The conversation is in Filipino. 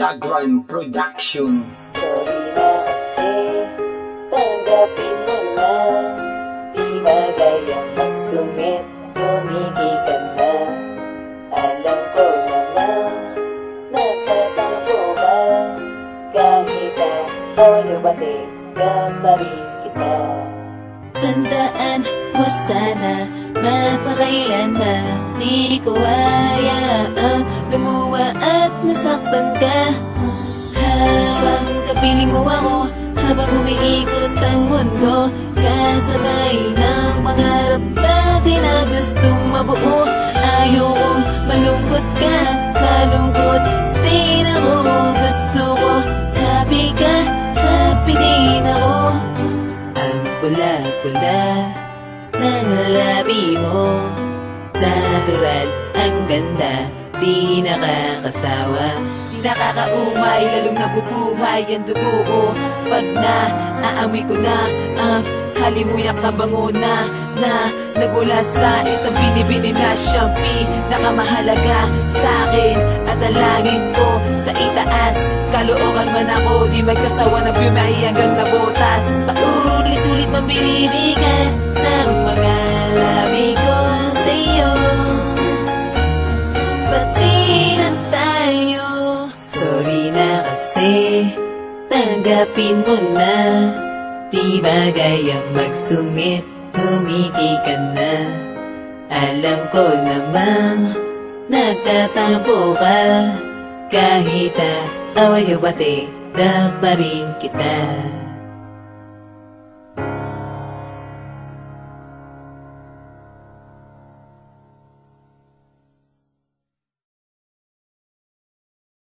Tagron Production. Sorry na kasi, tanggapin mo na. Di magayang magsungit, tumigi ka na. Alam ko namang nagtatampo ka. Kahit ako bati, kaparin kita. Tandaan mo sana, mapakailan na di ko hayaang lumuwa at masaktan ka. Habang kapiling mo ako, habang umiikot ang mundo, kasabay ng pangarap natin na gustong mabuo. Ayoko malungkot ka, malungkot din ako. Gusto ko happy ka, happy din ako. Ang pula-pula ng labi mo, natural ang ganda, di nakakasawa, di nakakaumay, lalong nabubuhay ang dugo ko. Pag naaamoy ko na ang halimuyak na bango na nagmula sa isang binibini na siyang pinakamahalaga sa'kin. At dalangin ko sa itaas, kalookan man ako, di magkasawa ng bumahi hanggang nabotas. Paulit-ulit man binibigas ng mga labi ko sa'yo. Pati na tayo. Sorry na kasi, tanggapin mo na. Di bagay ang magsungit, humiti ka na. Alam ko namang nagtatampo ka. Kahit away o bati, pa rin kita.